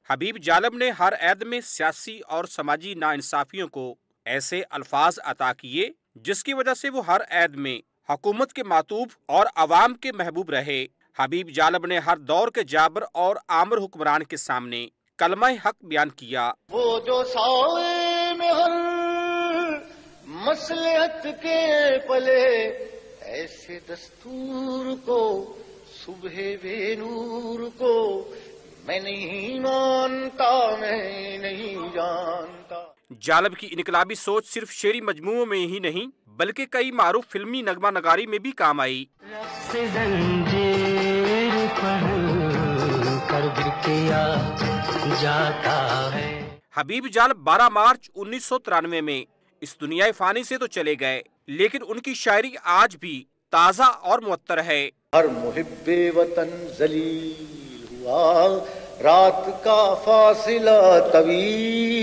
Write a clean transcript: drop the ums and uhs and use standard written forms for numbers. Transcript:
حبیب جالب نے ہر عید میں سیاسی اور سماجی ناانصافیوں کو ایسے الفاظ عطا کیے جس کی وجہ سے وہ ہر عید میں حکومت کے معطوف اور عوام کے محبوب رہے۔ حبیب جالب نے ہر دور کے جابر اور آمر حکمران کے سامنے کلمہ حق بیان کیا۔ وہ جو سائے میں ہر مصلحت کے پلے، ایسے دستور کو صبح بے نور کو میں نہیں مانتا، میں نہیں جانتا۔ جالب کی انقلابی سوچ صرف شعری مجموعوں میں ہی نہیں بلکہ کئی معروف فلمی نغمہ نگاری میں بھی کام آئی۔ حبیب جالب 12 مارچ 1993 میں اس دنیا فانی سے تو چلے گئے لیکن ان کی شاعری آج بھی تازہ اور معطر ہے۔ ہر محب وطن ذلیل ہوا، رات کا فاصلہ طویل